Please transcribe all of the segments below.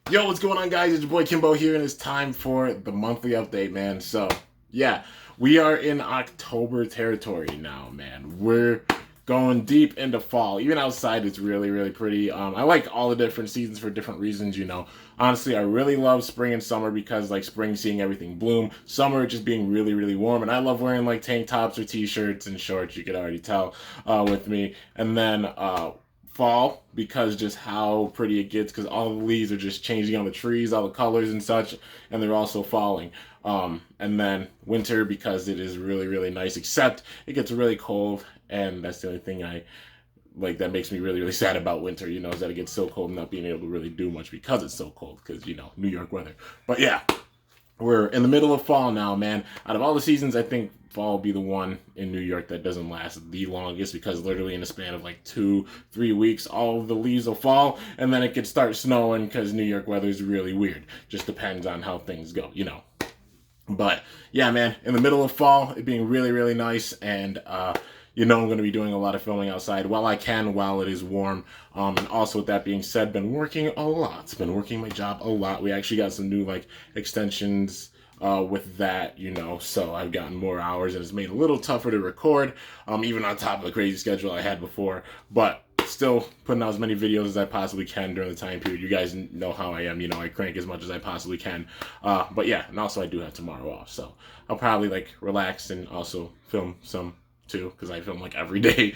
Yo, what's going on, guys? It's your boy Kimbo here, and it's time for the monthly update, man. So, yeah, we are in October territory now, man. We're going deep into fall. Even outside, it's really, really pretty. I like all the different seasons for different reasons, you know. Honestly, I really love spring and summer because, like, spring, seeing everything bloom. Summer, just being really, really warm. And I love wearing, like, tank tops or t-shirts and shorts, you could already tell with me. And then, fall because just how pretty it gets because all the leaves are just changing on the trees, all the colors and such, and they're also falling. And then winter because it is really, really nice, except it gets really cold, and that's the only thing I like that makes me really, really sad about winter, you know, is that it gets so cold and not being able to really do much because it's so cold, because, you know, New York weather. But yeah, we're in the middle of fall now, man. Out of all the seasons, I think fall will be the one in New York that doesn't last the longest because literally in a span of like 2-3 weeks, all of the leaves will fall and then it could start snowing because New York weather is really weird. Just depends on how things go, you know. But yeah, man, in the middle of fall, it being really, really nice, and you know, I'm going to be doing a lot of filming outside while I can, while it is warm. And also, with that being said, been working a lot. Been working my job a lot. We actually got some new like extensions with that, you know, so I've gotten more hours and it's made it a little tougher to record, even on top of the crazy schedule I had before. But still putting out as many videos as I possibly can during the time period. You guys know how I am, you know, I crank as much as I possibly can. But yeah, and also I do have tomorrow off, so I'll probably like relax and also film some too, because I film like every day,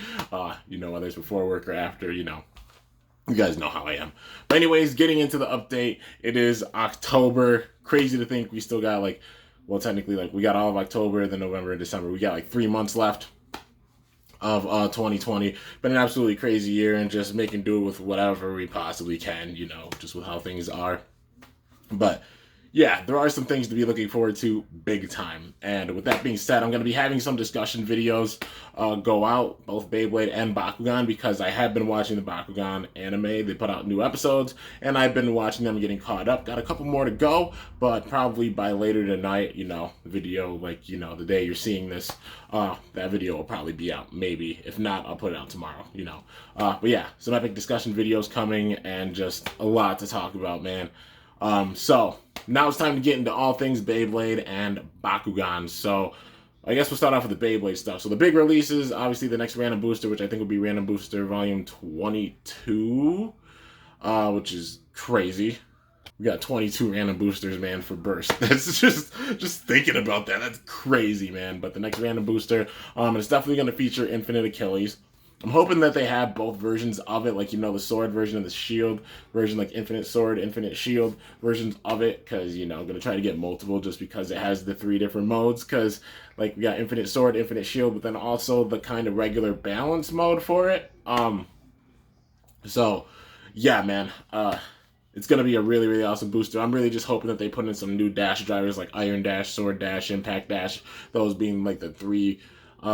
you know, whether it's before work or after, you know. You guys know how I am. But anyways, getting into the update, it is October. Crazy to think we still got like, well, technically, like we got all of October, then November and December. We got like 3 months left of 2020. Been an absolutely crazy year, and just making do with whatever we possibly can, you know, just with how things are. But yeah, there are some things to be looking forward to big time. And with that being said, I'm going to be having some discussion videos go out, both Beyblade and Bakgun, because I have been watching the Bakgun anime. They put out new episodes, and I've been watching them, getting caught up. Got a couple more to go, but probably by later tonight, you know, the video, like, you know, the day you're seeing this, that video will probably be out, maybe. If not, I'll put it out tomorrow, you know. But yeah, some epic discussion videos coming, and just a lot to talk about, man. So now it's time to get into all things Beyblade and Bakugan. So I guess we'll start off with the Beyblade stuff. So the big releases, obviously the next Random Booster, which I think will be Random Booster Volume 22, which is crazy. We got 22 random boosters, man, for Burst. That's just thinking about that. That's crazy, man. But the next random booster, it's definitely going to feature Infinite Achilles. I'm hoping that they have both versions of it, like, you know, the sword version and the shield version, like Infinite Sword, Infinite Shield versions of it, because, you know, I'm going to try to get multiple just because it has the 3 different modes, because, like, we got Infinite Sword, Infinite Shield, but then also the kind of regular balance mode for it. So, yeah, man, it's going to be a really, really awesome booster. I'm really just hoping that they put in some new dash drivers like Iron Dash, Sword Dash, Impact Dash, those being like the 3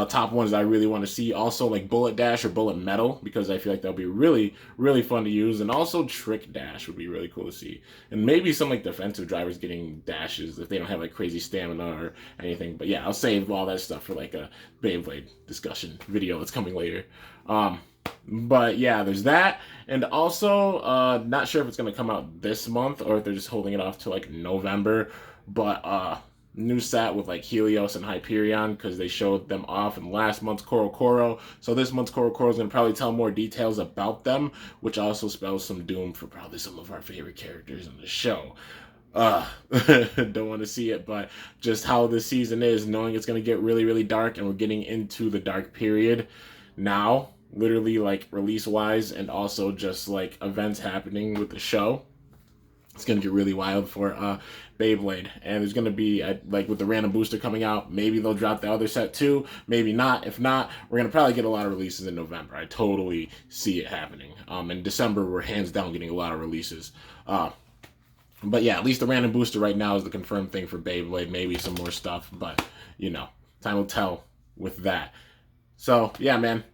top ones I really want to see. Also, like Bullet Dash or Bullet Metal, because I feel like that'll be really, really fun to use. And also Trick Dash would be really cool to see. And maybe some like defensive drivers getting dashes if they don't have like crazy stamina or anything. But yeah, I'll save all that stuff for like a Beyblade discussion video that's coming later. But yeah, there's that. And also, not sure if it's going to come out this month or if they're just holding it off to like November. But new set with like Helios and Hyperion, because they showed them off in last month's Corocoro. So this month's Corocoro is going to probably tell more details about them, which also spells some doom for probably some of our favorite characters in the show. Don't want to see it, but just how this season is, knowing it's going to get really, really dark, and we're getting into the dark period now, literally like release wise, and also just like events happening with the show. It's going to get really wild for Beyblade. And there's going to be, like with the random booster coming out, maybe they'll drop the other set too. Maybe not. If not, we're going to probably get a lot of releases in November. I totally see it happening. In December, we're hands down getting a lot of releases. But yeah, at least the random booster right now is the confirmed thing for Beyblade. Maybe some more stuff, but, you know, time will tell with that. So, yeah, man.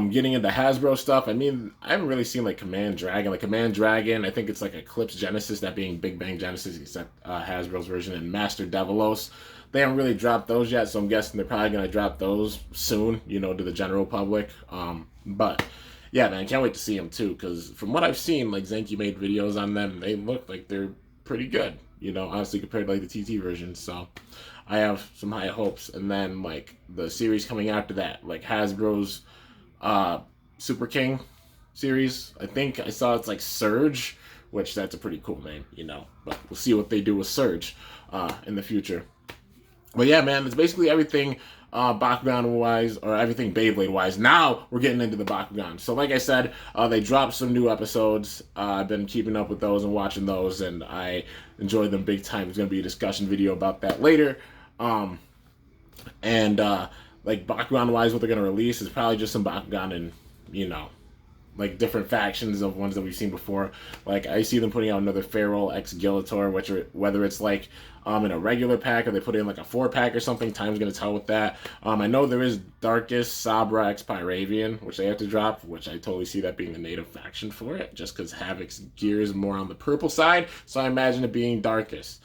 Getting into Hasbro stuff, I mean, I haven't really seen like Command Dragon. Like Command Dragon, I think it's like Eclipse Genesis, that being Big Bang Genesis, except Hasbro's version, and Master Devilos. They haven't really dropped those yet, so I'm guessing they're probably going to drop those soon, you know, to the general public. But yeah, man, can't wait to see them too. Because from what I've seen, like Zenki made videos on them, they look like they're pretty good. You know, honestly, compared to like the TT version. So I have some high hopes. And then like the series coming after that, like Hasbro's Super King series. I think I saw it's like Surge, which that's a pretty cool name, you know. But we'll see what they do with Surge in the future. But yeah, man, it's basically everything Bakugan wise, or everything Beyblade wise. Now we're getting into the Bakugan. So like I said, they dropped some new episodes. I've been keeping up with those and watching those, and I enjoyed them big time. There's going to be a discussion video about that later. Like Bakugan wise, what they're going to release is probably just some Bakugan and, you know, like different factions of ones that we've seen before. Like I see them putting out another Feral X Gillator, which are, whether it's like in a regular pack or they put in like a 4-pack or something, time's gonna tell with that. I know there is Darkest Sabra X Pyravian, which they have to drop, which I totally see that being the native faction for it, just because Havoc's gear is more on the purple side, so I imagine it being Darkest.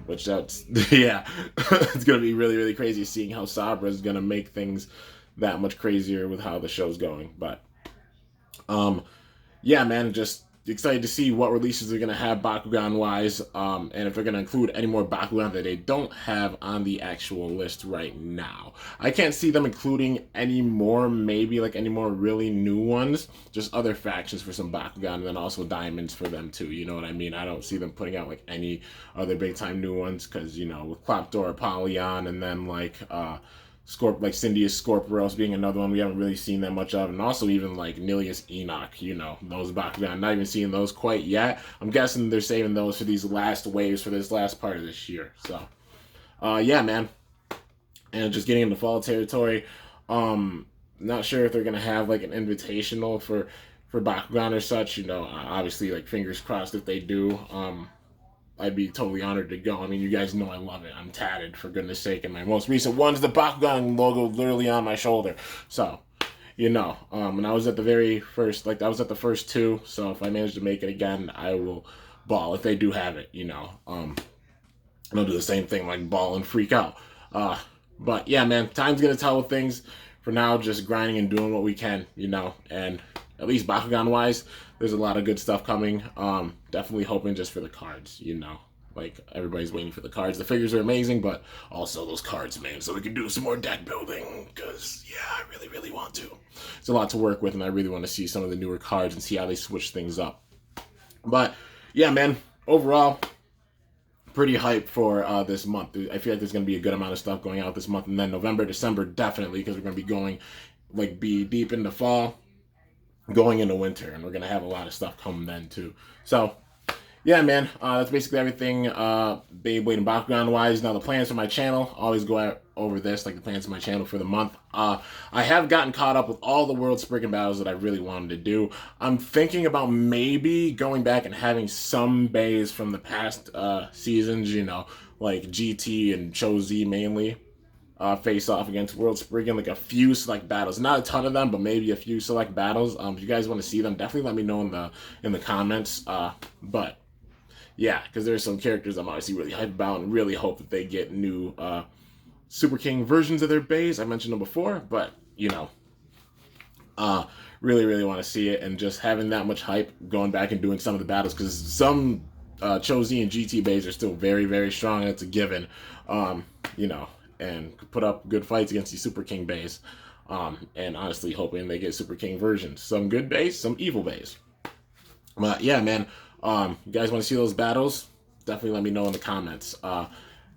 Which that's yeah, it's gonna be really, really crazy seeing how Sabra is gonna make things that much crazier with how the show's going. But yeah, man, just excited to see what releases they're gonna have Bakugan wise, and if they're gonna include any more Bakugan that they don't have on the actual list right now. I can't see them including any more, maybe like any more really new ones, just other factions for some Bakugan, and then also diamonds for them too, you know what I mean? I don't see them putting out like any other big time new ones, because, you know, with Claptor, Apollyon, and then like like Cindy's Scorpios being another one we haven't really seen that much of, and also even like Nilius Enoch, you know, those Bakugan, not even seeing those quite yet. I'm guessing they're saving those for these last waves for this last part of this year. So yeah, man, and just getting into fall territory. Not sure if they're gonna have like an invitational for Bakugan or such, you know. Obviously, like fingers crossed if they do. I'd be totally honored to go. I mean, you guys know I love it. I'm tatted, for goodness sake, and my most recent one's the Bakugan logo literally on my shoulder. So, you know, and I was at the very first, like I was at the first two, so if I manage to make it again, I will ball if they do have it, you know. And I'll do the same thing, like ball and freak out. But yeah, man, time's gonna tell with things. For now, just grinding and doing what we can, you know, and at least Bakugan wise, there's a lot of good stuff coming. Definitely hoping just for the cards, you know, like everybody's waiting for the cards. The figures are amazing, but also those cards, man, so we can do some more deck building, because yeah, I really, really want to. It's a lot to work with, and I really want to see some of the newer cards and see how they switch things up. But yeah, man, overall, pretty hyped for this month. I feel like there's going to be a good amount of stuff going out this month, and then November, December, definitely, because we're going to be going, like, be deep into fall, going into winter, and we're going to have a lot of stuff coming then, too. So, yeah, man, that's basically everything Beyblade and Bakugan wise. Now, the plans for my channel, always go over this, like the plans for my channel for the month. I have gotten caught up with all the World Spriggan battles that I really wanted to do. I'm thinking about maybe going back and having some bays from the past seasons, you know, like GT and Cho-Z mainly, face off against World Spriggan, like a few select battles. Not a ton of them, but maybe a few select battles. If you guys want to see them, definitely let me know in the comments. But yeah, because there's some characters I'm obviously really hyped about and really hope that they get new Super King versions of their bays. I mentioned them before, but, you know, really, really want to see it, and just having that much hype going back and doing some of the battles, because some Cho-Z and GT bays are still very, very strong, and it's a given, you know, and put up good fights against these Super King bays, and honestly hoping they get Super King versions. Some good bays, some evil bays. But yeah, man, you guys want to see those battles? Definitely let me know in the comments.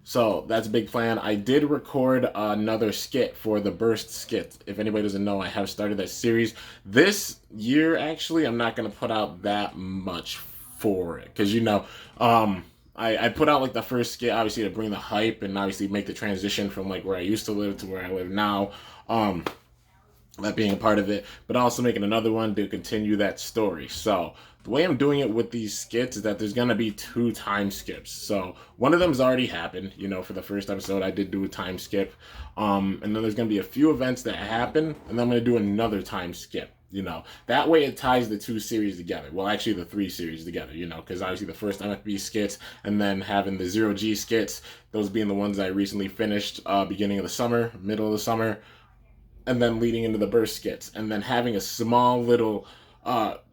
So that's a big plan. I did record another skit for the Burst skit. If anybody doesn't know, I have started that series. This year, actually, I'm not going to put out that much for it, because, you know, I put out like the first skit, obviously, to bring the hype and obviously make the transition from like where I used to live to where I live now. That being a part of it, but also making another one to continue that story. So the way I'm doing it with these skits is that there's going to be 2 time skips. So one of them's already happened, you know, for the first episode I did do a time skip. And then there's going to be a few events that happen, and then I'm going to do another time skip, you know. That way it ties the 2 series together. Well, actually the 3 series together, you know, because obviously the first MFB skits, and then having the 0G skits, those being the ones I recently finished beginning of the summer, middle of the summer. and then leading into the burst skits, and then having a small little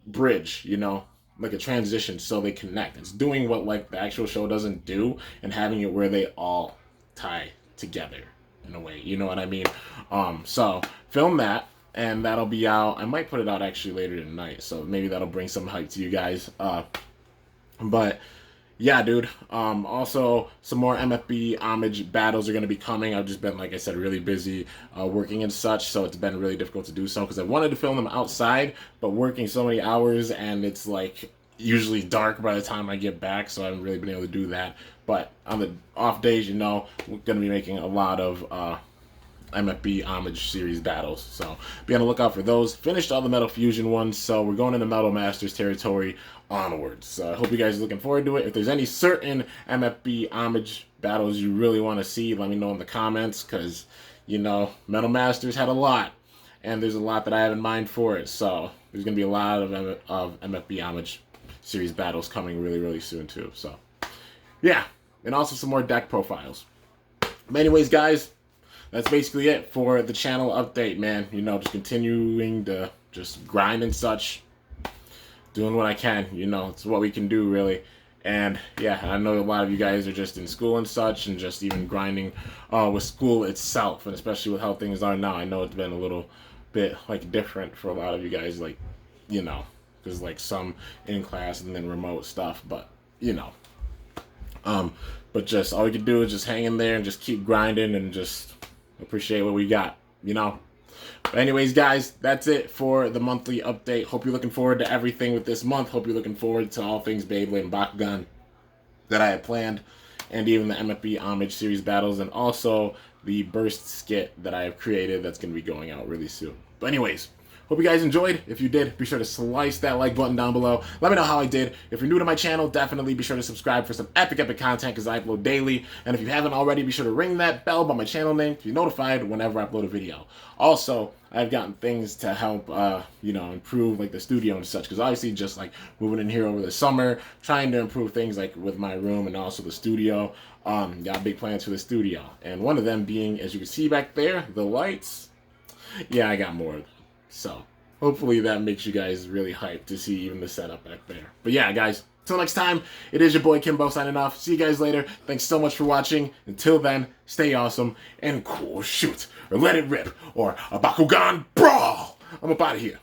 bridge, you know, like a transition so they connect. It's doing what like the actual show doesn't do, and having it where they all tie together in a way, you know what I mean? So film that, and that'll be out. I might put it out actually later tonight, so maybe that'll bring some hype to you guys. But yeah, dude. Also, some more MFB homage battles are going to be coming. I've just been, like I said, really busy working and such, so it's been really difficult to do so because I wanted to film them outside, but working so many hours, and it's like usually dark by the time I get back, so I haven't really been able to do that. But on the off days, you know, we're going to be making a lot of MFB homage series battles, so be on the lookout for those. Finished all the Metal Fusion ones, so we're going into Metal Masters territory onwards. So I hope you guys are looking forward to it. If there's any certain MFB homage battles you really want to see, let me know in the comments, because, you know, Metal Masters had a lot, and there's a lot that I have in mind for it, so there's going to be a lot of MFB homage series battles coming really, really soon too. So yeah, and also some more deck profiles. But anyways, guys, that's basically it for the channel update, man. You know, just continuing to just grind and such, doing what I can. You know, it's what we can do, really. And yeah, I know a lot of you guys are just in school and such, and just even grinding with school itself, and especially with how things are now. I know it's been a little bit like different for a lot of you guys, like, you know, because like some in class and then remote stuff, but you know. But just all we can do is just hang in there and just keep grinding and just appreciate what we got, you know. But anyways, guys, that's it for the monthly update. Hope you're looking forward to everything with this month. Hope you're looking forward to all things Beyblade and Backgun that I had planned, and even the MFB homage series battles, and also the burst skit that I have created that's going to be going out really soon. But anyways, hope you guys enjoyed. If you did, be sure to slice that like button down below. Let me know how I did. If you're new to my channel, definitely be sure to subscribe for some epic content, because I upload daily. And if you haven't already, be sure to ring that bell by my channel name to be notified whenever I upload a video. Also, I've gotten things to help, you know, improve like the studio and such, because obviously just like moving in here over the summer, trying to improve things like with my room and also the studio. Got big plans for the studio, and one of them being, as you can see back there, the lights. Yeah, I got more. So hopefully that makes you guys really hyped to see even the setup back there. But yeah, guys, until next time, it is your boy Kimbo signing off. See you guys later. Thanks so much for watching. Until then, stay awesome and cool shoot, or let it rip, or a Bakgung brawl. I'm up out of here.